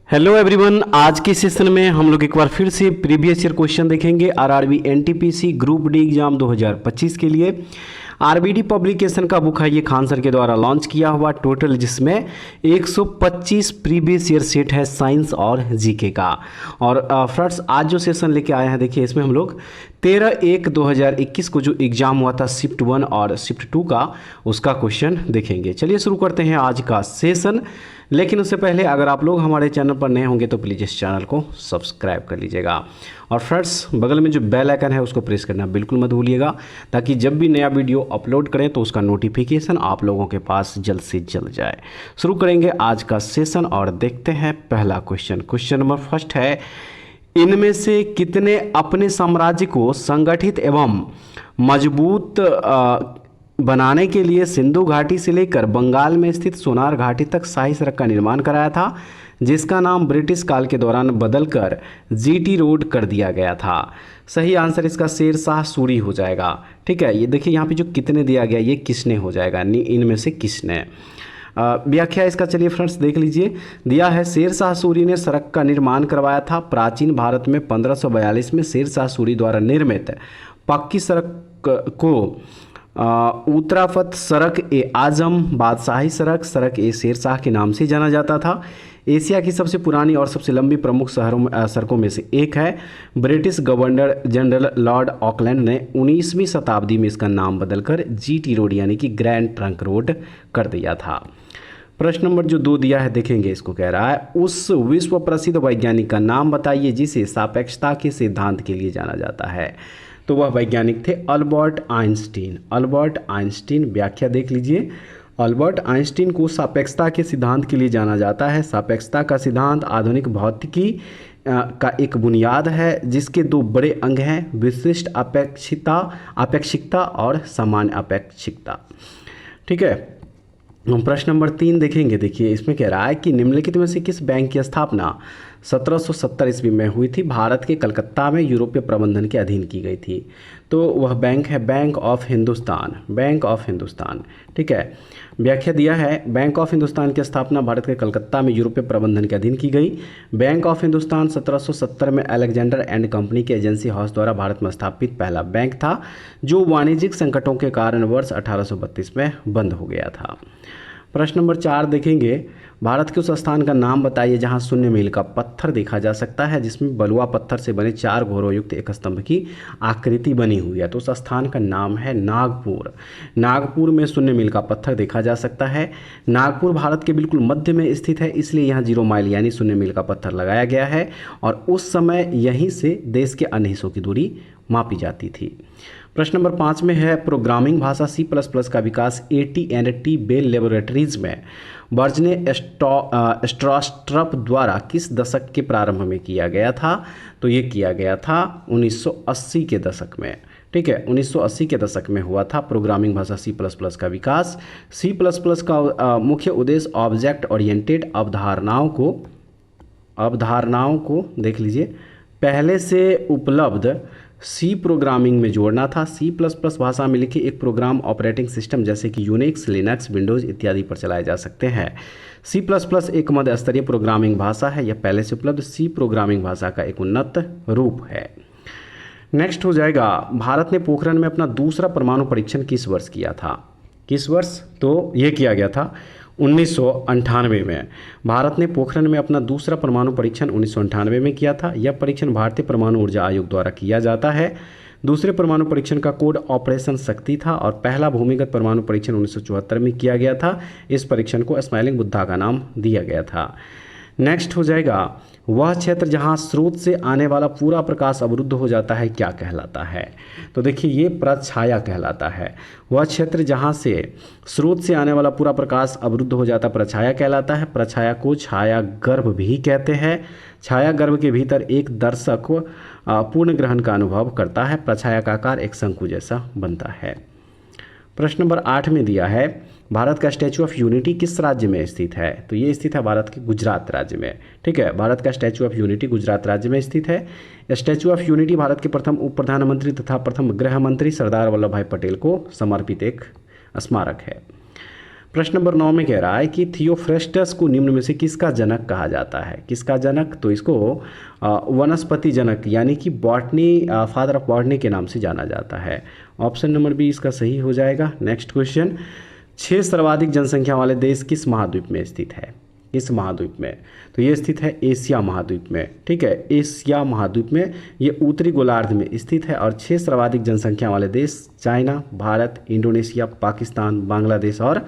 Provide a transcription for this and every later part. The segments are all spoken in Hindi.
हेलो एवरीवन, आज के सेशन में हम लोग एक बार फिर से प्रीवियस ईयर क्वेश्चन देखेंगे RRB NTPC group D exam 2025 के लिए। आरबीडी पब्लिकेशन का बुक है ये खान सर के द्वारा लॉन्च किया हुआ टोटल, जिसमें 125 प्रीवियस ईयर सेट है साइंस और जीके का। और फ्रेंड्स आज जो सेशन लेके आए हैं देखिए, इसमें हम लोग 13/1/2021 को जो एग्ज़ाम हुआ था शिफ्ट 1 और शिफ्ट 2 का, उसका क्वेश्चन देखेंगे। चलिए शुरू करते हैं आज का सेशन। लेकिन उससे पहले अगर आप लोग हमारे चैनल पर नए होंगे तो प्लीज़ इस चैनल को सब्सक्राइब कर लीजिएगा और फ्रेंड्स बगल में जो बेल आइकन है उसको प्रेस करना बिल्कुल मत भूलिएगा, ताकि जब भी नया वीडियो अपलोड करें तो उसका नोटिफिकेशन आप लोगों के पास जल्द से जल्द जाए। शुरू करेंगे आज का सेशन और देखते हैं पहला क्वेश्चन। क्वेश्चन नंबर फर्स्ट है, इनमें से कितने अपने साम्राज्य को संगठित एवं मजबूत बनाने के लिए सिंधु घाटी से लेकर बंगाल में स्थित सोनार घाटी तक शाही सड़क का निर्माण कराया था, जिसका नाम ब्रिटिश काल के दौरान बदलकर जीटी रोड कर दिया गया था? सही आंसर इसका शेरशाह सूरी हो जाएगा। ठीक है, ये देखिए यहाँ पे जो कितने दिया गया ये किसने हो जाएगा, इनमें से किसने। व्याख्या इसका चलिए फ्रेंड्स देख लीजिए। दिया है, शेरशाह सूरी ने सड़क का निर्माण करवाया था। प्राचीन भारत में 1542 में शेरशाह सूरी द्वारा निर्मित पक्की सड़क को उत्तराफत सड़क ए आजम, बादशाही सड़क, सड़क ए शेरशाह के नाम से जाना जाता था। एशिया की सबसे पुरानी और सबसे लंबी प्रमुख सड़कों में से एक है। British governor general Lord Auckland ने 19वीं शताब्दी में इसका नाम बदलकर जीटी रोड यानी कि ग्रैंड ट्रंक रोड कर दिया था। प्रश्न नंबर जो 2 दिया है देखेंगे, इसको कह रहा है, उस विश्व प्रसिद्ध वैज्ञानिक का नाम बताइए जिसे सापेक्षता के सिद्धांत के लिए जाना जाता है। तो वह वैज्ञानिक थे अल्बर्ट आइंस्टीन। अल्बर्ट आइंस्टीन, व्याख्या देख लीजिए। अल्बर्ट आइंस्टीन को सापेक्षता के सिद्धांत के लिए जाना जाता है। सापेक्षता का सिद्धांत आधुनिक भौतिकी का एक बुनियाद है, जिसके 2 बड़े अंग हैं, विशिष्ट अपेक्षिकता और सामान्य अपेक्षिकता। ठीक है, हम प्रश्न नंबर 3 देखेंगे। देखिए इसमें कह रहा है कि निम्नलिखित में से किस बैंक की स्थापना 1770 ईस्वी में हुई थी, भारत के कलकत्ता में यूरोपीय प्रबंधन के अधीन की गई थी? तो वह बैंक है bank of Hindustan. Bank of Hindustan. ठीक है, व्याख्या दिया है, बैंक ऑफ हिंदुस्तान की स्थापना भारत के कलकत्ता में यूरोपीय प्रबंधन के अधीन की गई। बैंक ऑफ हिंदुस्तान 1770 में अलेक्जेंडर एंड कंपनी के एजेंसी हाउस द्वारा भारत में स्थापित पहला बैंक था, जो वाणिज्यिक संकटों के कारण वर्ष 1832 में बंद हो गया था। प्रश्न नंबर 4 देखेंगे, भारत के उस स्थान का नाम बताइए जहां शून्य मील का पत्थर देखा जा सकता है, जिसमें बलुआ पत्थर से बने 4 घोड़ों युक्त एक स्तंभ की आकृति बनी हुई है। तो उस स्थान का नाम है नागपुर। नागपुर में शून्य मील का पत्थर देखा जा सकता है। नागपुर भारत के बिल्कुल मध्य में स्थित है, इसलिए यहाँ 0 माइल यानी शून्य मील का पत्थर लगाया गया है और उस समय यहीं से देश के अन्य हिस्सों की दूरी मापी जाती थी। प्रश्न नंबर 5 में है, प्रोग्रामिंग भाषा C++ का विकास AT&T बेल लेबोरेटरीज में बर्जने स्ट्रास्ट्रप द्वारा किस दशक के प्रारंभ में किया गया था? तो ये किया गया था 1980 के दशक में। ठीक है, 1980 के दशक में हुआ था प्रोग्रामिंग भाषा C++ का विकास। C++ का मुख्य उद्देश्य ऑब्जेक्ट ओरिएंटेड अवधारणाओं को देख लीजिए पहले से उपलब्ध सी प्रोग्रामिंग में जोड़ना था। C++ भाषा में लिखे एक प्रोग्राम ऑपरेटिंग सिस्टम जैसे कि यूनिक्स, लिनक्स, विंडोज़ इत्यादि पर चलाए जा सकते हैं। C++ एक मध्य स्तरीय प्रोग्रामिंग भाषा है। यह पहले से उपलब्ध सी प्रोग्रामिंग भाषा का एक उन्नत रूप है। नेक्स्ट हो जाएगा, भारत ने पोखरण में अपना दूसरा परमाणु परीक्षण किस वर्ष किया था? किस वर्ष? तो ये किया गया था 1998 में। भारत ने पोखरण में अपना दूसरा परमाणु परीक्षण 1998 में किया था। यह परीक्षण भारतीय परमाणु ऊर्जा आयोग द्वारा किया जाता है। दूसरे परमाणु परीक्षण का कोड ऑपरेशन शक्ति था और पहला भूमिगत परमाणु परीक्षण 1974 में किया गया था। इस परीक्षण को स्माइलिंग बुद्धा का नाम दिया गया था। नेक्स्ट हो जाएगा, वह क्षेत्र जहां स्रोत से आने वाला पूरा प्रकाश अवरुद्ध हो जाता है क्या कहलाता है? तो देखिए ये प्रछाया कहलाता है। वह क्षेत्र जहां से स्रोत से आने वाला पूरा प्रकाश अवरुद्ध हो जाता प्रछाया कहलाता है। प्रछाया को छाया गर्भ भी कहते हैं। छाया गर्भ के भीतर एक दर्शक पूर्ण ग्रहण का अनुभव करता है। प्रछाया का आकार एक शंकु जैसा बनता है। प्रश्न नंबर 8 में दिया है, भारत का स्टैचू ऑफ यूनिटी किस राज्य में स्थित है? तो ये स्थित है भारत के गुजरात राज्य में। ठीक है, भारत का स्टैचू ऑफ यूनिटी गुजरात राज्य में स्थित है। स्टैचू ऑफ यूनिटी भारत के प्रथम उप प्रधानमंत्री तथा प्रथम गृह मंत्री सरदार वल्लभ भाई पटेल को समर्पित एक स्मारक है। प्रश्न नंबर 9 में कह रहा है कि थियोफ्रेस्टस को निम्न में से किसका जनक कहा जाता है। किसका जनक? तो इसको वनस्पति जनक यानी कि बॉटनी, फादर ऑफ बॉटनी के नाम से जाना जाता है। ऑप्शन नंबर बी इसका सही हो जाएगा। नेक्स्ट क्वेश्चन, 6 सर्वाधिक जनसंख्या वाले देश किस महाद्वीप में स्थित है? इस महाद्वीप में, तो ये स्थित है एशिया महाद्वीप में। ठीक है, एशिया महाद्वीप में ये उत्तरी गोलार्ध में स्थित है। और 6 सर्वाधिक जनसंख्या वाले देश चाइना, भारत, इंडोनेशिया, पाकिस्तान, बांग्लादेश और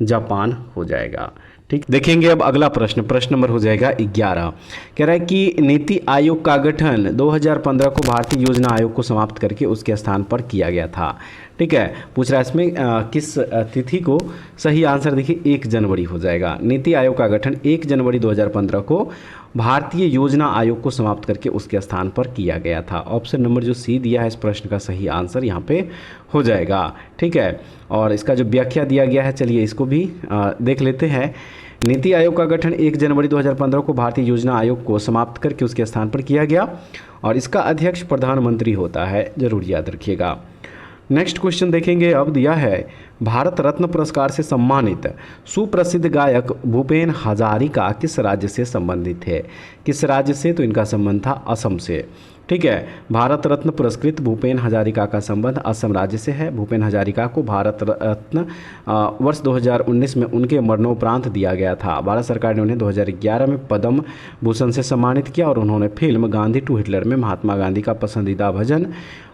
जापान हो जाएगा। ठीक, देखेंगे अब अगला प्रश्न। प्रश्न नंबर हो जाएगा 11। कह रहा है कि नीति आयोग का गठन 2015 को भारतीय योजना आयोग को समाप्त करके उसके स्थान पर किया गया था। ठीक है, पूछ रहा है इसमें किस तिथि को? सही आंसर देखिए 1 जनवरी हो जाएगा। नीति आयोग का गठन 1 जनवरी 2015 को भारतीय योजना आयोग को समाप्त करके उसके स्थान पर किया गया था। ऑप्शन नंबर जो सी दिया है इस प्रश्न का सही आंसर यहाँ पे हो जाएगा। ठीक है, और इसका जो व्याख्या दिया गया है चलिए इसको भी देख लेते हैं। नीति आयोग का गठन 1 जनवरी 2015 को भारतीय योजना आयोग को समाप्त करके उसके स्थान पर किया गया और इसका अध्यक्ष प्रधानमंत्री होता है, जरूर याद रखिएगा। नेक्स्ट क्वेश्चन देखेंगे, अब दिया है भारत रत्न पुरस्कार से सम्मानित सुप्रसिद्ध गायक भूपेन हजारिका किस राज्य से संबंधित है? किस राज्य से? तो इनका संबंध था असम से। ठीक है, भारत रत्न पुरस्कृत भूपेन हजारिका का संबंध असम राज्य से है। भूपेन हजारिका को भारत रत्न वर्ष 2019 में उनके मरणोपरांत दिया गया था। भारत सरकार ने उन्हें 2011 में पद्म भूषण से सम्मानित किया और उन्होंने फिल्म गांधी टू हिटलर में महात्मा गांधी का पसंदीदा भजन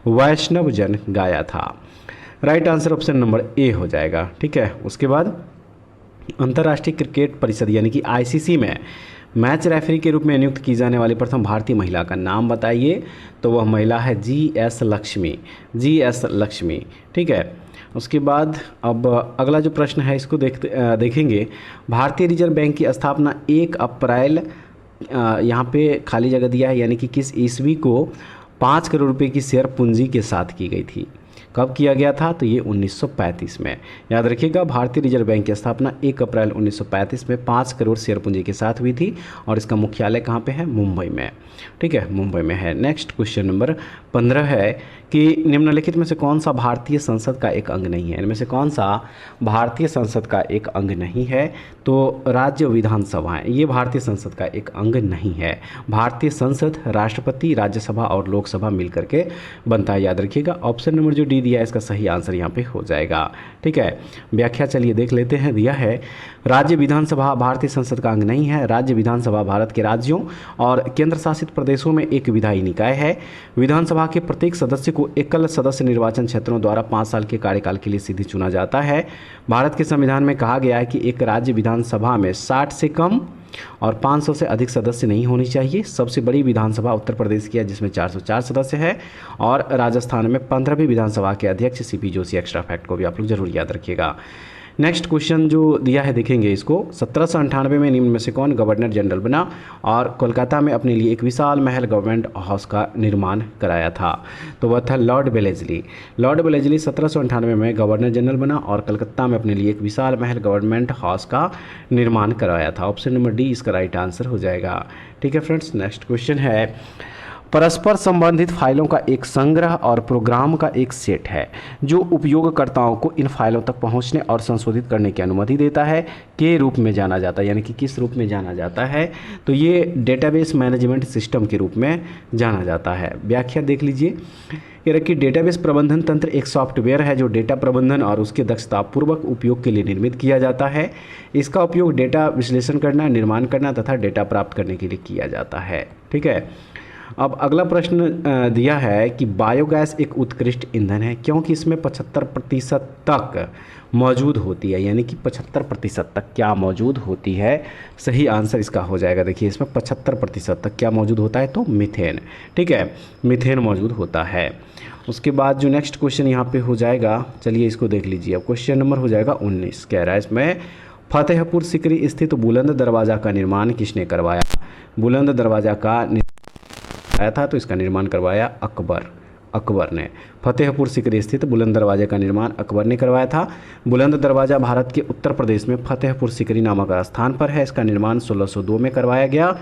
वैष्णव जन गाया था। Right answer option number A हो जाएगा। ठीक है, उसके बाद अंतर्राष्ट्रीय क्रिकेट परिषद यानी कि आईसीसी में मैच रेफरी के रूप में नियुक्त की जाने वाली प्रथम भारतीय महिला का नाम बताइए। तो वह महिला है जी.एस. लक्ष्मी। जी.एस. लक्ष्मी। ठीक है, उसके बाद अब अगला जो प्रश्न है इसको देखेंगे। भारतीय रिजर्व बैंक की स्थापना 1 अप्रैल यहाँ पे खाली जगह दिया है यानी कि किस ईस्वी को 5 करोड़ रुपए की शेयर पूंजी के साथ की गई थी? कब किया गया था? तो ये 1935 में। याद रखिएगा, भारतीय रिजर्व बैंक की स्थापना 1 अप्रैल 1935 में 5 करोड़ शेयर पूंजी के साथ हुई थी और इसका मुख्यालय कहाँ पे है? मुंबई में। ठीक है, मुंबई में है। नेक्स्ट क्वेश्चन नंबर 15 है कि निम्नलिखित में से कौन सा भारतीय संसद का एक अंग नहीं है? इनमें से कौन सा भारतीय संसद का एक अंग नहीं है? तो राज्य विधानसभाएं, ये भारतीय संसद का एक अंग नहीं है। भारतीय संसद राष्ट्रपति, राज्यसभा और लोकसभा मिलकर के बनता है, याद रखिएगा। ऑप्शन नंबर जो डी दिया है इसका सही आंसर यहाँ पे हो जाएगा। ठीक है, व्याख्या चलिए देख लेते हैं। दिया है राज्य विधानसभा भारतीय संसद का अंग नहीं है। राज्य विधानसभा भारत के राज्यों और केंद्र शासित प्रदेशों में एक विधायी निकाय है। विधानसभा के प्रत्येक सदस्य को एकल सदस्य निर्वाचन क्षेत्रों द्वारा 5 साल के कार्यकाल के लिए सीधे चुना जाता है। भारत के संविधान में कहा गया है कि एक राज्य विधानसभा में 60 से कम और 500 से अधिक सदस्य नहीं होनी चाहिए। सबसे बड़ी विधानसभा उत्तर प्रदेश की है जिसमें 404 सदस्य है और राजस्थान में 15वीं विधानसभा के अध्यक्ष सीपी जोशी। एक्स्ट्रा फैक्ट को भी आप लोग जरूर याद रखिएगा। नेक्स्ट क्वेश्चन जो दिया है देखेंगे इसको। 1798 में निम्न में से कौन गवर्नर जनरल बना और कोलकाता में अपने लिए एक विशाल महल गवर्नमेंट हाउस का निर्माण कराया था? तो वह था लॉर्ड वेलेस्ली। लॉर्ड वेलेस्ली 1798 में गवर्नर जनरल बना और कलकत्ता में अपने लिए एक विशाल महल गवर्नमेंट हाउस का निर्माण कराया था। ऑप्शन नंबर डी इसका राइट आंसर हो जाएगा। ठीक है फ्रेंड्स, नेक्स्ट क्वेश्चन है परस्पर संबंधित फाइलों का एक संग्रह और प्रोग्राम का एक सेट है जो उपयोगकर्ताओं को इन फाइलों तक पहुंचने और संशोधित करने की अनुमति देता है के रूप में जाना जाता है, यानी कि किस रूप में जाना जाता है? तो ये डेटाबेस मैनेजमेंट सिस्टम के रूप में जाना जाता है। व्याख्या देख लीजिए। ये रखिए, डेटाबेस प्रबंधन तंत्र एक सॉफ्टवेयर है जो डेटा प्रबंधन और उसके दक्षतापूर्वक उपयोग के लिए निर्मित किया जाता है। इसका उपयोग डेटा विश्लेषण करना, निर्माण करना तथा डेटा प्राप्त करने के लिए किया जाता है। ठीक है, अब अगला प्रश्न दिया है कि बायोगैस एक उत्कृष्ट ईंधन है क्योंकि इसमें 75% तक मौजूद होती है, यानी कि 75% तक क्या मौजूद होती है? सही आंसर इसका हो जाएगा। देखिए, इसमें 75% तक क्या मौजूद होता है? तो मीथेन। ठीक है, मीथेन मौजूद होता है। उसके बाद जो नेक्स्ट क्वेश्चन यहाँ पे हो जाएगा, चलिए इसको देख लीजिए। अब क्वेश्चन नंबर हो जाएगा 19। कह रहा है इसमें फतेहपुर सिकरी स्थित बुलंद दरवाज़ा का निर्माण किसने करवाया? बुलंद दरवाज़ा का आया था तो इसका निर्माण करवाया अकबर ने। फतेहपुर सिकरी स्थित बुलंद दरवाजे का निर्माण अकबर ने करवाया था। बुलंद दरवाज़ा भारत के उत्तर प्रदेश में फतेहपुर सिकरी नामक स्थान पर है। इसका निर्माण 1602 में करवाया गया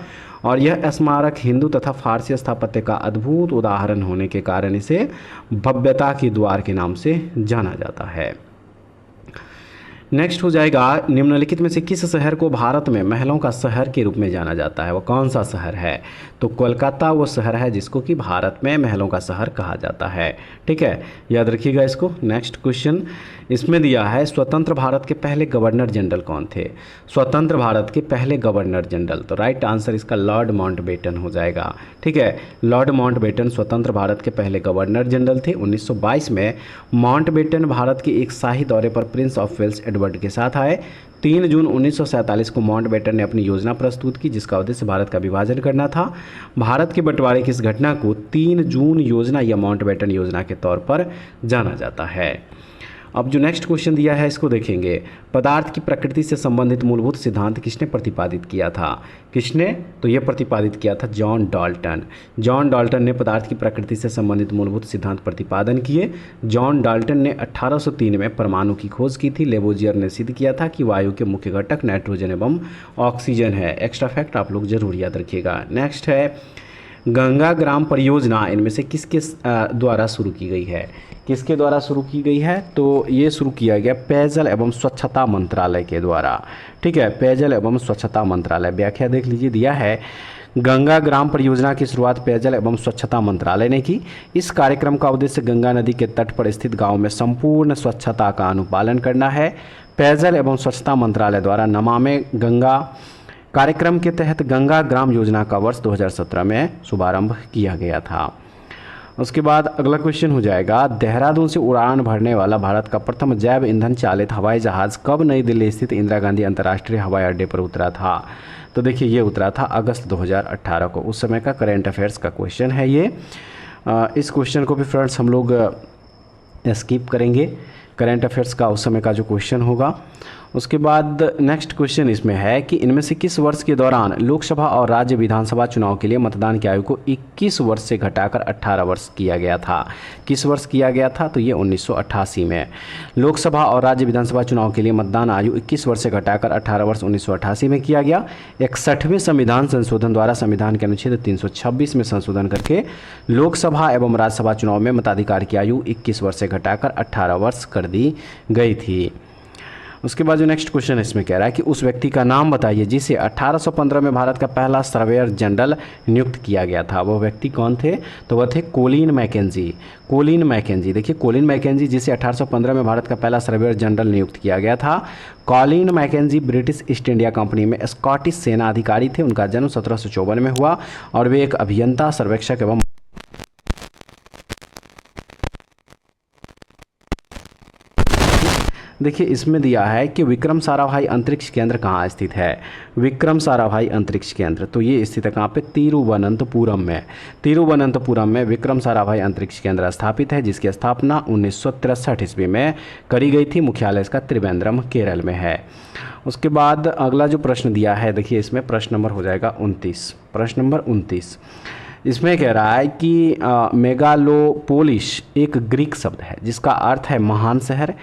और यह स्मारक हिंदू तथा फारसी स्थापत्य का अद्भुत उदाहरण होने के कारण इसे भव्यता के द्वार के नाम से जाना जाता है। नेक्स्ट हो जाएगा, निम्नलिखित में से किस शहर को भारत में महलों का शहर के रूप में जाना जाता है, वो कौन सा शहर है? तो कोलकाता वो शहर है जिसको कि भारत में महलों का शहर कहा जाता है। ठीक है, याद रखिएगा इसको। नेक्स्ट क्वेश्चन इसमें दिया है, स्वतंत्र भारत के पहले गवर्नर जनरल कौन थे? स्वतंत्र भारत के पहले गवर्नर जनरल, तो राइट आंसर इसका लॉर्ड माउंटबेटन हो जाएगा। ठीक है, लॉर्ड माउंटबेटन स्वतंत्र भारत के पहले गवर्नर जनरल थे। 1922 में माउंटबेटन भारत के एक शाही दौरे पर प्रिंस ऑफ वेल्स एडवर्ड के साथ आए। 3 जून 1947 को माउंटबेटन ने अपनी योजना प्रस्तुत की जिसका उद्देश्य भारत का विभाजन करना था। भारत के बंटवारे की इस घटना को 3 जून योजना या माउंटबेटन योजना के तौर पर जाना जाता है। अब जो नेक्स्ट क्वेश्चन दिया है इसको देखेंगे, पदार्थ की प्रकृति से संबंधित मूलभूत सिद्धांत किसने प्रतिपादित किया था? किसने? तो ये प्रतिपादित किया था जॉन डाल्टन। जॉन डाल्टन ने पदार्थ की प्रकृति से संबंधित मूलभूत सिद्धांत प्रतिपादन किए। जॉन डाल्टन ने 1803 में परमाणु की खोज की थी। लेबोजियर ने सिद्ध किया था कि वायु के मुख्य घटक नाइट्रोजन एवं ऑक्सीजन है। एक्स्ट्रा फैक्ट आप लोग जरूर याद रखिएगा। नेक्स्ट है, गंगा ग्राम परियोजना इनमें से किसके द्वारा शुरू की गई है? किसके द्वारा शुरू की गई है? तो ये शुरू किया गया पेयजल एवं स्वच्छता मंत्रालय के द्वारा। ठीक है, पेयजल एवं स्वच्छता मंत्रालय। व्याख्या देख लीजिए, दिया है गंगा ग्राम परियोजना की शुरुआत पेयजल एवं स्वच्छता मंत्रालय ने की। इस कार्यक्रम का उद्देश्य गंगा नदी के तट पर स्थित गाँव में संपूर्ण स्वच्छता का अनुपालन करना है। पेयजल एवं स्वच्छता मंत्रालय द्वारा नमामि गंगा कार्यक्रम के तहत गंगा ग्राम योजना का वर्ष 2017 में शुभारंभ किया गया था। उसके बाद अगला क्वेश्चन हो जाएगा, देहरादून से उड़ान भरने वाला भारत का प्रथम जैव ईंधन चालित हवाई जहाज़ कब नई दिल्ली स्थित इंदिरा गांधी अंतर्राष्ट्रीय हवाई अड्डे पर उतरा था? तो देखिए ये उतरा था अगस्त 2018 को। उस समय का करेंट अफेयर्स का क्वेश्चन है ये। इस क्वेश्चन को भी फ्रेंड्स हम लोग स्किप करेंगे, करेंट अफेयर्स का उस समय का जो क्वेश्चन होगा। उसके बाद नेक्स्ट क्वेश्चन इसमें है कि इनमें से किस वर्ष के दौरान लोकसभा और राज्य विधानसभा चुनाव के लिए मतदान की आयु को 21 वर्ष से घटाकर 18 वर्ष किया गया था? किस वर्ष किया गया था? तो ये 1988 में। लोकसभा और राज्य विधानसभा चुनाव के लिए मतदान आयु 21 वर्ष से घटाकर 18 वर्ष 1988 में किया गया। 61वें संविधान संशोधन द्वारा संविधान के अनुच्छेद 326 में संशोधन करके लोकसभा एवं राज्यसभा चुनाव में मताधिकार की आयु 21 वर्ष से घटाकर 18 वर्ष कर दी गई थी। उसके बाद जो नेक्स्ट क्वेश्चन इसमें कह रहा है कि उस व्यक्ति का नाम बताइए जिसे 1815 में भारत का पहला सर्वेयर जनरल नियुक्त किया गया था। वो व्यक्ति कौन थे? तो वह थे कोलिन मैकेंजी। कोलिन मैकेंजी, देखिए कोलिन मैकेंजी जिसे 1815 में भारत का पहला सर्वेयर जनरल नियुक्त किया गया था। Colin Mackenzie British East India Company में स्कॉटिश सेना अधिकारी थे। उनका जन्म 1754 में हुआ और वे एक अभियंता, सर्वेक्षक एवं देखिए इसमें दिया है कि विक्रम साराभाई अंतरिक्ष केंद्र कहाँ स्थित है? विक्रम साराभाई अंतरिक्ष केंद्र, तो ये स्थित है कहाँ पे? तिरुवनंतपुरम में। तिरुवनंतपुरम में विक्रम साराभाई अंतरिक्ष केंद्र स्थापित है जिसकी स्थापना 1963 ईस्वी में करी गई थी। मुख्यालय इसका त्रिवेंद्रम केरल में है। उसके बाद अगला जो प्रश्न दिया है, देखिए इसमें प्रश्न नंबर हो जाएगा 29। प्रश्न नंबर 29 इसमें कह रहा है कि मेगालोपोलिस एक ग्रीक शब्द है जिसका अर्थ है महान शहर।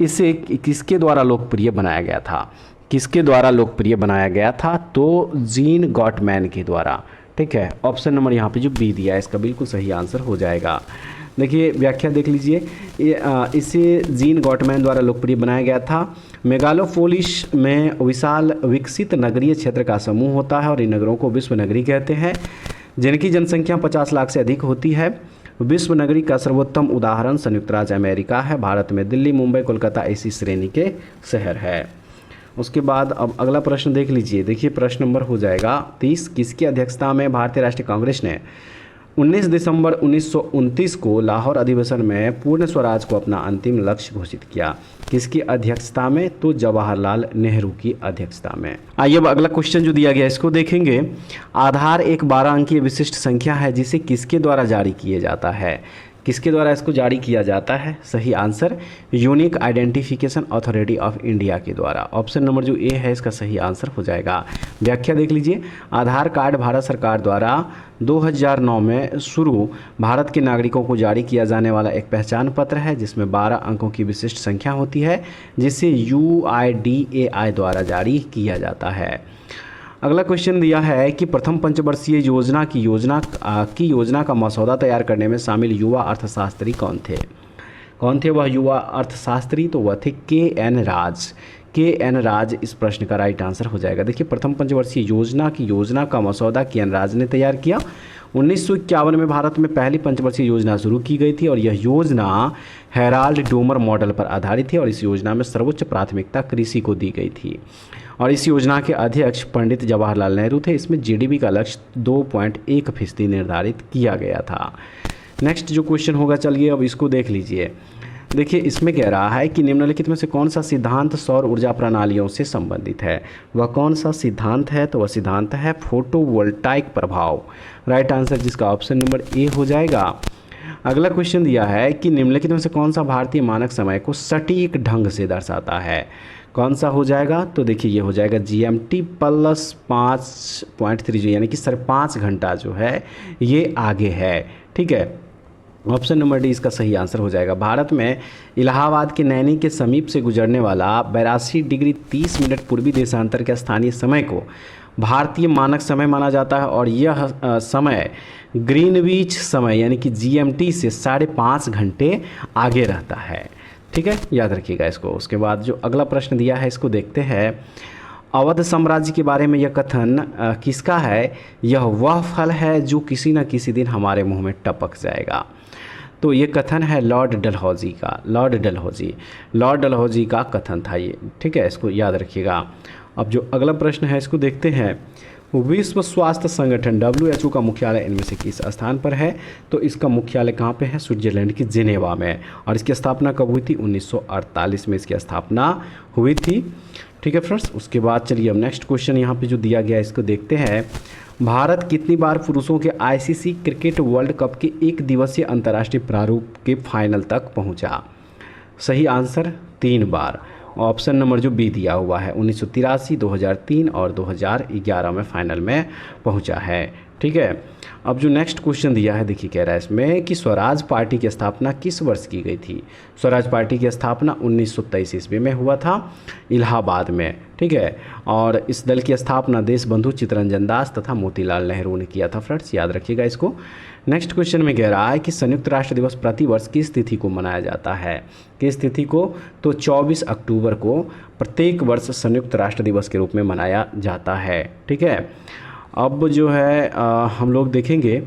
इसे किसके द्वारा लोकप्रिय बनाया गया था? किसके द्वारा लोकप्रिय बनाया गया था? तो जीन गॉटमैन के द्वारा। ठीक है, ऑप्शन नंबर यहाँ पे जो बी दिया है इसका बिल्कुल सही आंसर हो जाएगा। देखिए व्याख्या देख लीजिए, इसे जीन गॉटमैन द्वारा लोकप्रिय बनाया गया था। मेगालोपोलिस में विशाल विकसित नगरीय क्षेत्र का समूह होता है और इन नगरों को विश्व नगरी कहते हैं जिनकी जनसंख्या 50 लाख से अधिक होती है। विश्व नगरी का सर्वोत्तम उदाहरण संयुक्त राज्य अमेरिका है। भारत में दिल्ली, मुंबई, कोलकाता ऐसी श्रेणी के शहर है। उसके बाद अब अगला प्रश्न देख लीजिए। देखिए प्रश्न नंबर हो जाएगा 30। किसकी अध्यक्षता में भारतीय राष्ट्रीय कांग्रेस ने 19 दिसंबर 1929 को लाहौर अधिवेशन में पूर्ण स्वराज को अपना अंतिम लक्ष्य घोषित किया? किसकी अध्यक्षता में? तो जवाहरलाल नेहरू की अध्यक्षता में। आइए अब अगला क्वेश्चन जो दिया गया इसको देखेंगे। आधार एक 12 अंकीय विशिष्ट संख्या है जिसे किसके द्वारा जारी किया जाता है? किसके द्वारा इसको जारी किया जाता है? सही answer unique identification authority of India के द्वारा। ऑप्शन नंबर जो ए है इसका सही आंसर हो जाएगा। व्याख्या देख लीजिए, आधार कार्ड भारत सरकार द्वारा 2009 में शुरू भारत के नागरिकों को जारी किया जाने वाला एक पहचान पत्र है जिसमें 12 अंकों की विशिष्ट संख्या होती है जिसे UIDAI द्वारा जारी किया जाता है। अगला क्वेश्चन दिया है कि प्रथम पंचवर्षीय योजना योजना का मसौदा तैयार करने में शामिल युवा अर्थशास्त्री कौन थे? कौन थे वह युवा अर्थशास्त्री? तो वह थे KN राज। के एन राज इस प्रश्न का राइट आंसर हो जाएगा। देखिए, प्रथम पंचवर्षीय योजना की योजना का मसौदा के एन राज ने तैयार किया। 1951 में भारत में पहली पंचवर्षीय योजना शुरू की गई थी और यह योजना हेराल्ड डोमर मॉडल पर आधारित थी और इस योजना में सर्वोच्च प्राथमिकता कृषि को दी गई थी और इस योजना के अध्यक्ष पंडित जवाहरलाल नेहरू थे। इसमें जीडीपी का लक्ष्य 2.1% निर्धारित किया गया था। नेक्स्ट जो क्वेश्चन होगा, चलिए अब इसको देख लीजिए। देखिए, इसमें कह रहा है कि निम्नलिखित में से कौन सा सिद्धांत सौर ऊर्जा प्रणालियों से संबंधित है। वह कौन सा सिद्धांत है? तो वह सिद्धांत है फोटोवोल्टाइक प्रभाव। राइट आंसर जिसका ऑप्शन नंबर ए हो जाएगा। अगला क्वेश्चन दिया है कि निम्नलिखित में से कौन सा भारतीय मानक समय को सटीक ढंग से दर्शाता है। कौन सा हो जाएगा? तो देखिए, ये हो जाएगा GMT प्लस 5.30, यानी कि 5.5 घंटा जो है ये आगे है। ठीक है, ऑप्शन नंबर डी इसका सही आंसर हो जाएगा। भारत में इलाहाबाद के नैनी के समीप से गुजरने वाला 82 डिग्री 30 मिनट पूर्वी देशांतर के स्थानीय समय को भारतीय मानक समय माना जाता है और यह समय ग्रीनविच समय यानी कि GMT से 5.5 घंटे आगे रहता है। ठीक है, याद रखिएगा इसको। उसके बाद जो अगला प्रश्न दिया है इसको देखते हैं। अवध साम्राज्य के बारे में यह कथन किसका है? यह वह फल है जो किसी न किसी दिन हमारे मुंह में टपक जाएगा। तो ये कथन है लॉर्ड डलहौजी का। लॉर्ड डलहौजी का कथन था ये। ठीक है, इसको याद रखिएगा। अब जो अगला प्रश्न है इसको देखते हैं। विश्व स्वास्थ्य संगठन WHO का मुख्यालय इनमें से किस स्थान पर है? तो इसका मुख्यालय कहाँ पे है? स्विट्जरलैंड की जिनेवा में। और इसकी स्थापना कब हुई थी? 1948 में इसकी स्थापना हुई थी। ठीक है फ्रेंड्स, उसके बाद चलिए अब नेक्स्ट क्वेश्चन यहाँ पे जो दिया गया है इसको देखते हैं। भारत कितनी बार पुरुषों के ICC क्रिकेट वर्ल्ड कप के एक दिवसीय अंतर्राष्ट्रीय प्रारूप के फाइनल तक पहुँचा? सही आंसर 3 बार। ऑप्शन नंबर जो बी दिया हुआ है 1983, 2003 और 2011 में फाइनल में पहुंचा है। ठीक है, अब जो नेक्स्ट क्वेश्चन दिया है देखिए, कह रहा है इसमें कि स्वराज पार्टी की स्थापना किस वर्ष की गई थी? स्वराज पार्टी की स्थापना 1923 ईस्वी में हुआ था इलाहाबाद में। ठीक है, और इस दल की स्थापना देशबंधु चित्तरंजन दास तथा मोतीलाल नेहरू ने किया था। फ्रेंड्स याद रखिएगा इसको। नेक्स्ट क्वेश्चन में कह रहा है कि संयुक्त राष्ट्र दिवस प्रतिवर्ष किस तिथि को मनाया जाता है? किस तिथि को? तो 24 अक्टूबर को प्रत्येक वर्ष संयुक्त राष्ट्र दिवस के रूप में मनाया जाता है। ठीक है, अब जो है हम लोग देखेंगे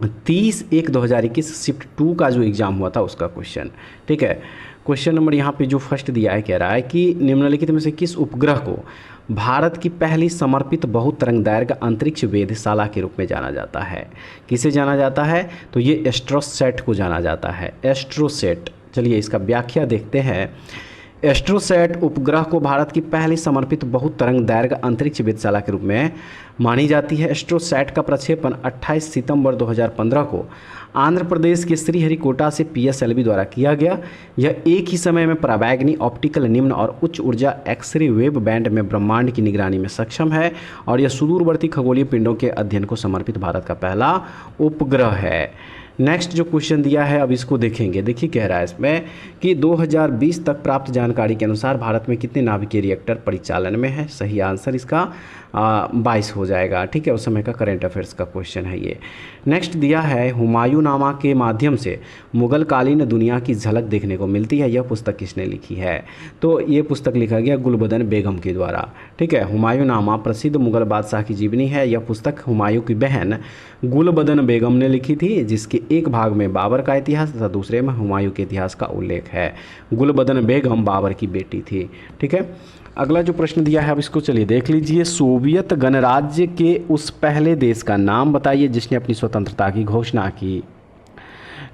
30/1/2021 शिफ्ट 2 का जो एग्ज़ाम हुआ था उसका क्वेश्चन। ठीक है, क्वेश्चन नंबर यहाँ पे जो फर्स्ट दिया है कह रहा है कि निम्नलिखित में से किस उपग्रह को भारत की पहली समर्पित बहुतरंगदैर्घ्य अंतरिक्ष वेधशाला के रूप में जाना जाता है? किसे जाना जाता है? तो ये एस्ट्रोसैट को जाना जाता है। एस्ट्रोसैट, चलिए इसका व्याख्या देखते हैं। एस्ट्रोसैट उपग्रह को भारत की पहली समर्पित बहुतरंगदैर्घ्य अंतरिक्ष वेधशाला के रूप में मानी जाती है। एस्ट्रोसैट का प्रक्षेपण 28 सितंबर 2015 को आंध्र प्रदेश के श्रीहरिकोटा से PSLV द्वारा किया गया। यह एक ही समय में पराबैंगनी ऑप्टिकल निम्न और उच्च ऊर्जा एक्सरे वेब बैंड में ब्रह्मांड की निगरानी में सक्षम है और यह सुदूरवर्ती खगोलीय पिंडों के अध्ययन को समर्पित भारत का पहला उपग्रह है। नेक्स्ट जो क्वेश्चन दिया है अब इसको देखेंगे। देखिए कह रहा है इसमें कि 2020 तक प्राप्त जानकारी के अनुसार भारत में कितने नाभिकीय रिएक्टर परिचालन में है? सही आंसर इसका 22 हो जाएगा। ठीक है, उस समय का करेंट अफेयर्स का क्वेश्चन है ये। नेक्स्ट दिया है हुमायूंनामा के माध्यम से मुगल कालीन दुनिया की झलक देखने को मिलती है। यह पुस्तक किसने लिखी है? तो ये पुस्तक लिखा गया गुलबदन बेगम के द्वारा। ठीक है, हुमायूंनामा प्रसिद्ध मुगल बादशाह की जीवनी है। यह पुस्तक हुमायूं की बहन गुलबदन बेगम ने लिखी थी, जिसके एक भाग में बाबर का इतिहास तथा दूसरे में हुमायूं के इतिहास का उल्लेख है। गुलबदन बेगम बाबर की बेटी थी। ठीक है, अगला जो प्रश्न दिया है अब इसको चलिए देख लीजिए। सोवियत गणराज्य के उस पहले देश का नाम बताइए जिसने अपनी स्वतंत्रता की घोषणा की।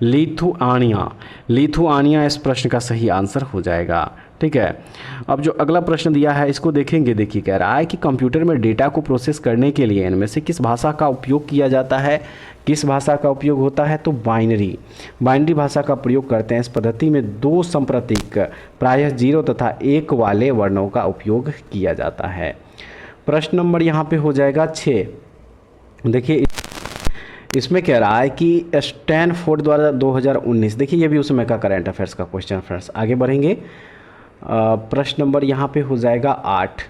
लिथुआनिया। लिथुआनिया इस प्रश्न का सही आंसर हो जाएगा। ठीक है, अब जो अगला प्रश्न दिया है इसको देखेंगे। देखिए कह रहा है कि कंप्यूटर में डेटा को प्रोसेस करने के लिए इनमें से किस भाषा का उपयोग किया जाता है? किस भाषा का उपयोग होता है? तो बाइनरी भाषा का प्रयोग करते हैं। इस पद्धति में 2 संप्रतीक प्रायः 0 तथा 1 वाले वर्णों का उपयोग किया जाता है। प्रश्न नंबर यहाँ पे हो जाएगा 6। देखिए इसमें कह रहा है कि स्टैनफोर्ड द्वारा 2019, देखिए ये भी उस समय का करंट अफेयर्स का क्वेश्चन। फ्रेंड्स आगे बढ़ेंगे। प्रश्न नंबर यहाँ पे हो जाएगा 8।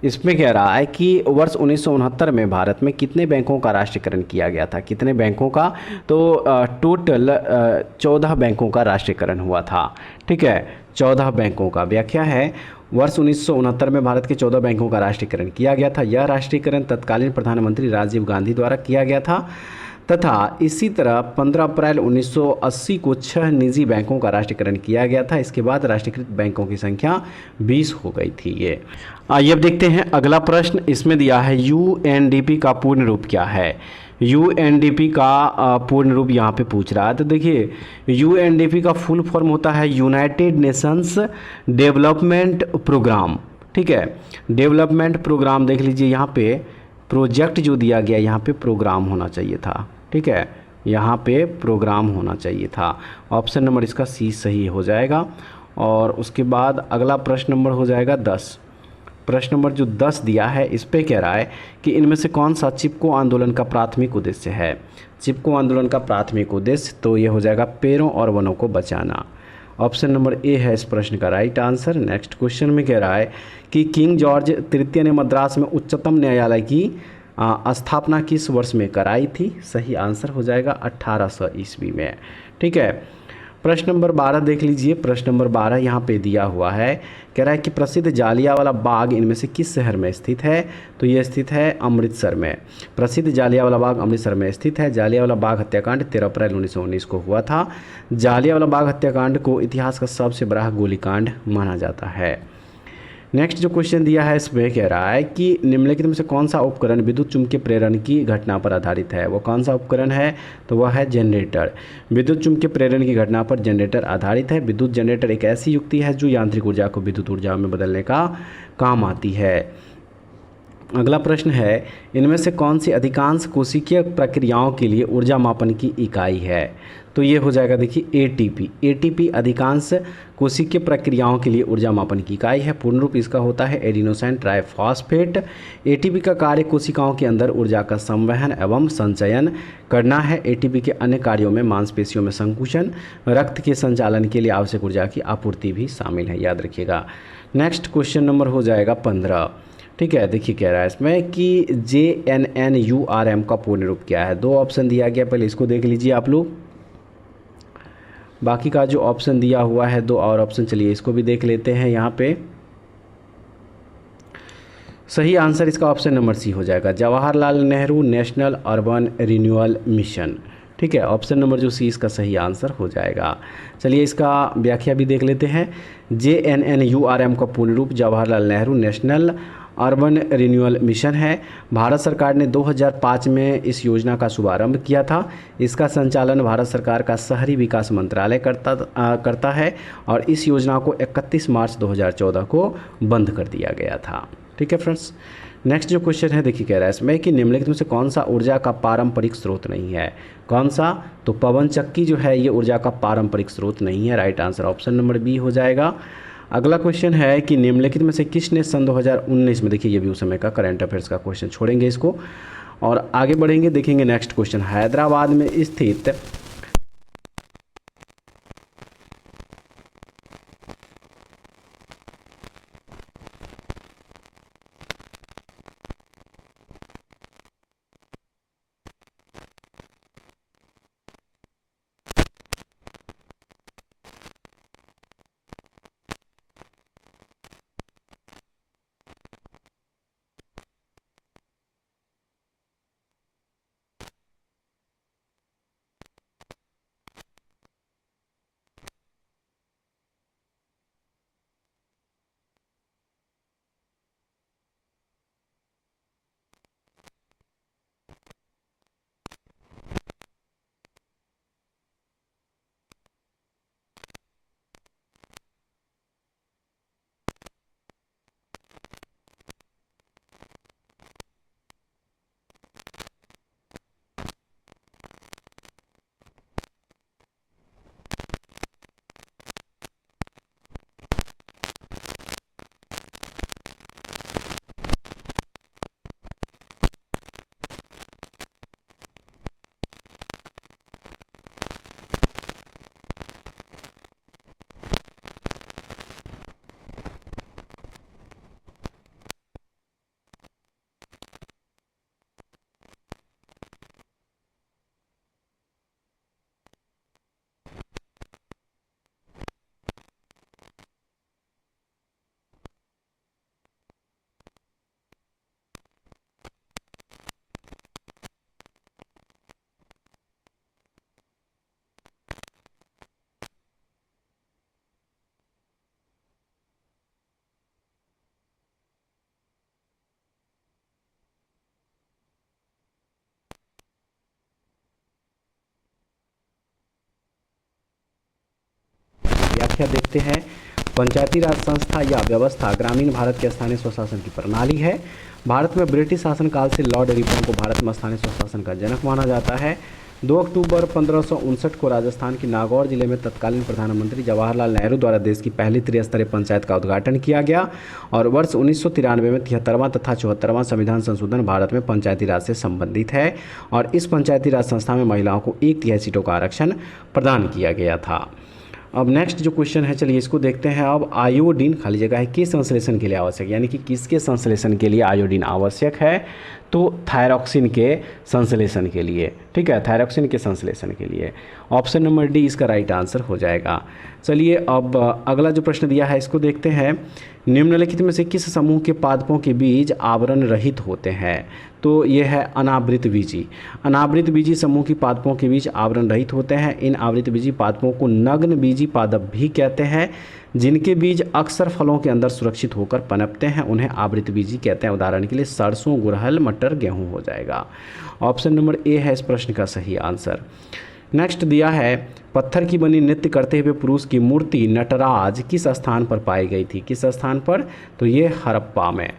इसमें कह रहा है कि वर्ष 1969 में भारत में कितने बैंकों का राष्ट्रीयकरण किया गया था? कितने बैंकों का? तो टोटल 14 बैंकों का राष्ट्रीयकरण हुआ था। ठीक है, 14 बैंकों का। व्याख्या है वर्ष 1969 में भारत के 14 बैंकों का राष्ट्रीयकरण किया गया था। यह राष्ट्रीयकरण तत्कालीन प्रधानमंत्री राजीव गांधी द्वारा किया गया था तथा इसी तरह 15 अप्रैल 1980 को 6 निजी बैंकों का राष्ट्रीयकरण किया गया था। इसके बाद राष्ट्रीयकृत बैंकों की संख्या 20 हो गई थी। ये आइए अब देखते हैं अगला प्रश्न। इसमें दिया है यूएनडीपी का पूर्ण रूप क्या है। यूएनडीपी का पूर्ण रूप यहाँ पे पूछ रहा है। तो देखिए यूएनडीपी का फुल फॉर्म होता है यूनाइटेड नेशंस डेवलपमेंट प्रोग्राम। ठीक है, डेवलपमेंट प्रोग्राम देख लीजिए, यहाँ पे प्रोजेक्ट जो दिया गया यहाँ पे प्रोग्राम होना चाहिए था। ठीक है, यहाँ पे प्रोग्राम होना चाहिए था। ऑप्शन नंबर इसका सी सही हो जाएगा। और उसके बाद अगला प्रश्न नंबर हो जाएगा 10। प्रश्न नंबर जो 10 दिया है इस पे कह रहा है कि इनमें से कौन सा चिपको आंदोलन का प्राथमिक उद्देश्य है। चिपको आंदोलन का प्राथमिक उद्देश्य तो ये हो जाएगा पेड़ों और वनों को बचाना। ऑप्शन नंबर ए है इस प्रश्न का राइट आंसर। नेक्स्ट क्वेश्चन में कह रहा है कि किंग जॉर्ज तृतीय ने मद्रास में उच्चतम न्यायालय की स्थापना किस वर्ष में कराई थी। सही आंसर हो जाएगा 1800 ईस्वी में। ठीक है, प्रश्न नंबर 12 देख लीजिए। प्रश्न नंबर 12 यहाँ पे दिया हुआ है, कह रहा है कि प्रसिद्ध जालियांवाला बाग इनमें से किस शहर में स्थित है। तो ये स्थित है अमृतसर में। प्रसिद्ध जालियांवाला बाग अमृतसर में स्थित है। जालियांवाला बाग हत्याकांड 13 अप्रैल 1919 को हुआ था। जालियांवाला बाग हत्याकांड को इतिहास का सबसे बड़ा गोलीकांड माना जाता है। नेक्स्ट जो क्वेश्चन दिया है इसमें कह रहा है कि निम्नलिखित में से कौन सा उपकरण विद्युत चुम्बकीय प्रेरण की घटना पर आधारित है। वो कौन सा उपकरण है, तो वह है जनरेटर। विद्युत चुम्बकीय प्रेरण की घटना पर जनरेटर आधारित है। विद्युत जनरेटर एक ऐसी युक्ति है जो यांत्रिक ऊर्जा को विद्युत ऊर्जा में बदलने का काम आती है। अगला प्रश्न है, इनमें से कौन सी अधिकांश कोशिकीय प्रक्रियाओं के लिए ऊर्जा मापन की इकाई है। तो ये हो जाएगा देखिए एटीपी। एटीपी अधिकांश कोशिकीय प्रक्रियाओं के लिए ऊर्जा मापन की इकाई है। पूर्ण रूप इसका होता है एडिनोसाइन ट्राइफॉस्फेट। एटीपी का कार्य कोशिकाओं के अंदर ऊर्जा का संवहन एवं संचयन करना है। एटीपी के अन्य कार्यों में मांसपेशियों में संकुचन, रक्त के संचालन के लिए आवश्यक ऊर्जा की आपूर्ति भी शामिल है, याद रखिएगा। नेक्स्ट क्वेश्चन नंबर हो जाएगा 15। ठीक है, देखिए कह रहा है इसमें कि JNNURM का पूर्ण रूप क्या है। दो ऑप्शन दिया गया, पहले इसको देख लीजिए आप लोग। बाकी का जो ऑप्शन दिया हुआ है दो और ऑप्शन, चलिए इसको भी देख लेते हैं। यहाँ पे सही आंसर इसका ऑप्शन नंबर सी हो जाएगा, Jawaharlal Nehru national urban renewal mission. ठीक है, ऑप्शन नंबर जो सी इसका सही आंसर हो जाएगा। चलिए इसका व्याख्या भी देख लेते हैं। JNNURM का पूर्ण रूप Jawaharlal Nehru national urban renewal mission है। भारत सरकार ने 2005 में इस योजना का शुभारंभ किया था। इसका संचालन भारत सरकार का शहरी विकास मंत्रालय करता है और इस योजना को 31 मार्च 2014 को बंद कर दिया गया था। ठीक है फ्रेंड्स, नेक्स्ट जो क्वेश्चन है देखिए कह रहा है इसमें कि निम्नलिखित में से कौन सा ऊर्जा का पारंपरिक स्रोत नहीं है। कौन सा, तो पवन चक्की जो है ये ऊर्जा का पारंपरिक स्रोत नहीं है। Right answer option number B हो जाएगा। अगला क्वेश्चन है कि निम्नलिखित में से किसने सन 2019 में, देखिए ये भी उस समय का करंट अफेयर्स का क्वेश्चन, छोड़ेंगे इसको और आगे बढ़ेंगे। देखेंगे नेक्स्ट क्वेश्चन, हैदराबाद में स्थित व्याख्या देखते हैं। पंचायती राज संस्था या व्यवस्था ग्रामीण भारत के स्थानीय स्वशासन की प्रणाली है। भारत में ब्रिटिश शासनकाल से लॉर्ड रिपन को भारत में स्थानीय स्वशासन का जनक माना जाता है। 2 अक्टूबर 1559 को राजस्थान के नागौर जिले में तत्कालीन प्रधानमंत्री जवाहरलाल नेहरू द्वारा देश की पहली त्रिस्तरीय पंचायत का उद्घाटन किया गया और वर्ष 1993 में 73वां तथा 74वां संविधान संशोधन भारत में पंचायती राज से संबंधित है और इस पंचायती राज संस्था में महिलाओं को 1/3 सीटों का आरक्षण प्रदान किया गया था। अब नेक्स्ट जो क्वेश्चन है, चलिए इसको देखते हैं। अब आयोडीन खाली जगह है किस संश्लेषण के लिए आवश्यक, यानी कि किसके संश्लेषण के लिए आयोडीन आवश्यक है, तो थायरॉक्सिन के संश्लेषण के लिए, ठीक है, थायरॉक्सिन के संश्लेषण के लिए। ऑप्शन नंबर डी इसका राइट आंसर हो जाएगा। चलिए अब अगला जो प्रश्न दिया है इसको देखते हैं। निम्नलिखित में से किस समूह के पादपों के बीज आवरण रहित होते हैं, तो ये है अनावृत बीजी। अनावृत बीजी समूह की पादपों के बीज आवरण रहित होते हैं। इन आवृत बीजी पादपों को नग्न बीजी पादप भी कहते हैं। जिनके बीज अक्सर फलों के अंदर सुरक्षित होकर पनपते हैं उन्हें आवृत बीजी कहते हैं। उदाहरण के लिए सरसों, गुड़हल, मटर, गेहूं हो जाएगा। ऑप्शन नंबर ए है इस प्रश्न का सही आंसर। नेक्स्ट दिया है पत्थर की बनी नृत्य करते हुए पुरुष की मूर्ति नटराज किस स्थान पर पाई गई थी, किस स्थान पर, तो ये हड़प्पा में।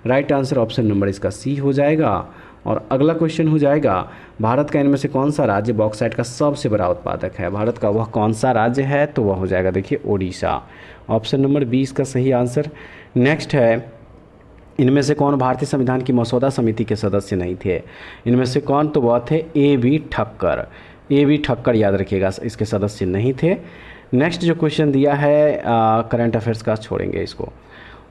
राइट आंसर ऑप्शन नंबर इसका सी हो जाएगा। और अगला क्वेश्चन हो जाएगा, भारत का इनमें से कौन सा राज्य बॉक्साइट का सबसे बड़ा उत्पादक है। भारत का वह कौन सा राज्य है, तो वह हो जाएगा देखिए ओडिशा। ऑप्शन नंबर 20 का सही आंसर। नेक्स्ट है, इनमें से कौन भारतीय संविधान की मसौदा समिति के सदस्य नहीं थे। इनमें से कौन, तो वह थे ए.बी. ठक्कर। ए.बी. ठक्कर याद रखिएगा, इसके सदस्य नहीं थे। नेक्स्ट जो क्वेश्चन दिया है करंट अफेयर्स का छोड़ेंगे इसको।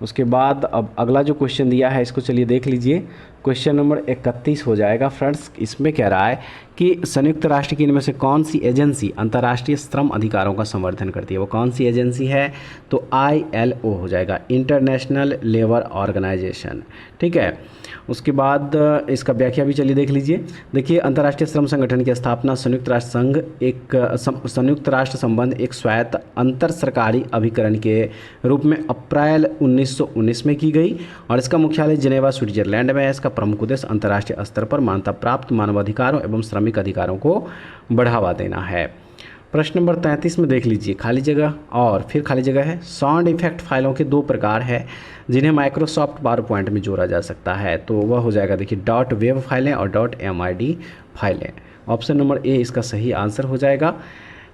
उसके बाद अब अगला जो क्वेश्चन दिया है इसको चलिए देख लीजिए। क्वेश्चन नंबर 31 हो जाएगा फ्रेंड्स। इसमें कह रहा है कि संयुक्त राष्ट्र की इनमें से कौन सी एजेंसी अंतर्राष्ट्रीय श्रम अधिकारों का संवर्धन करती है, वो कौन सी एजेंसी है, तो ILO हो जाएगा, इंटरनेशनल लेबर ऑर्गेनाइजेशन, ठीक है। उसके बाद इसका व्याख्या भी चलिए देख लीजिए। देखिए, अंतर्राष्ट्रीय श्रम संगठन की स्थापना संयुक्त राष्ट्र संबंध एक स्वायत्त अंतर सरकारी अभिकरण के रूप में अप्रैल 1919 में की गई और इसका मुख्यालय जिनेवा स्विट्जरलैंड में है। इसका प्रमुख उद्देश्य अंतर्राष्ट्रीय स्तर पर मान्यता प्राप्त मानवाधिकारों एवं श्रमिक अधिकारों को बढ़ावा देना है। प्रश्न नंबर 33 में देख लीजिए, खाली जगह और फिर खाली जगह है। साउंड इफेक्ट फाइलों के 2 प्रकार है जिन्हें माइक्रोसॉफ्ट पावर पॉइंट में जोड़ा जा सकता है, तो वह हो जाएगा देखिए .wav फाइलें और .mid फाइलें। ऑप्शन नंबर ए इसका सही आंसर हो जाएगा।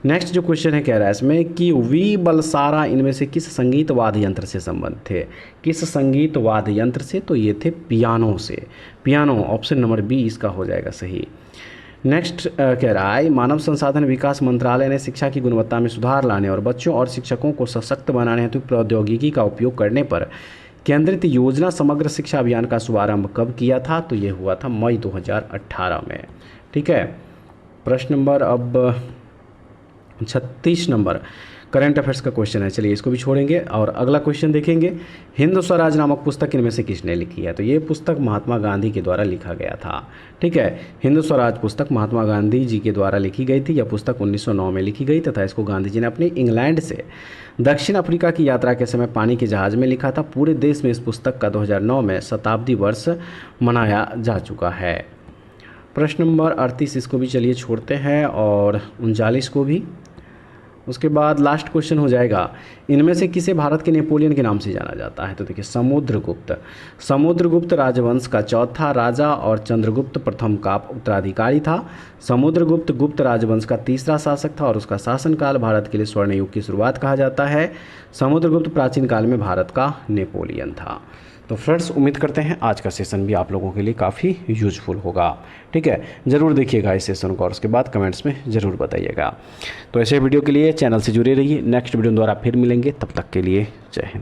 नेक्स्ट जो क्वेश्चन है कह रहा है इसमें कि वी बलसारा इनमें से किस संगीत वाद्य यंत्र से संबंधित थे, किस संगीत वाद्य यंत्र से, तो ये थे पियानो से, पियानो। ऑप्शन नंबर बी इसका हो जाएगा सही। नेक्स्ट कह रहा है मानव संसाधन विकास मंत्रालय ने शिक्षा की गुणवत्ता में सुधार लाने और बच्चों और शिक्षकों को सशक्त बनाने हेतु प्रौद्योगिकी का उपयोग करने पर केंद्रित योजना समग्र शिक्षा अभियान का शुभारंभ कब किया था, तो ये हुआ था मई 2018 में, ठीक है। प्रश्न नंबर अब 36 नंबर करंट अफेयर्स का क्वेश्चन है, चलिए इसको भी छोड़ेंगे और अगला क्वेश्चन देखेंगे। हिंद स्वराज नामक पुस्तक इनमें से किसने लिखी है, तो ये पुस्तक महात्मा गांधी के द्वारा लिखा गया था, ठीक है। हिंद स्वराज पुस्तक महात्मा गांधी जी के द्वारा लिखी गई थी। यह पुस्तक 1909 में लिखी गई तथा इसको गांधी जी ने अपनी इंग्लैंड से दक्षिण अफ्रीका की यात्रा के समय पानी के जहाज में लिखा था। पूरे देश में इस पुस्तक का 2009 में शताब्दी वर्ष मनाया जा चुका है। प्रश्न नंबर 38 इसको भी चलिए छोड़ते हैं और 39 को भी। उसके बाद लास्ट क्वेश्चन हो जाएगा, इनमें से किसे भारत के नेपोलियन के नाम से जाना जाता है, तो देखिए समुद्रगुप्त। समुद्रगुप्त राजवंश का चौथा राजा और चंद्रगुप्त प्रथम का उत्तराधिकारी था। समुद्रगुप्त गुप्त राजवंश का तीसरा शासक था और उसका शासनकाल भारत के लिए स्वर्ण युग की शुरुआत कहा जाता है। समुद्रगुप्त प्राचीन काल में भारत का नेपोलियन था। तो फ्रेंड्स, उम्मीद करते हैं आज का सेशन भी आप लोगों के लिए काफ़ी यूजफुल होगा, ठीक है। ज़रूर देखिएगा इस सेशन को और उसके बाद कमेंट्स में ज़रूर बताइएगा। तो ऐसे वीडियो के लिए चैनल से जुड़े रहिए। नेक्स्ट वीडियो द्वारा फिर मिलेंगे, तब तक के लिए जय हिंद।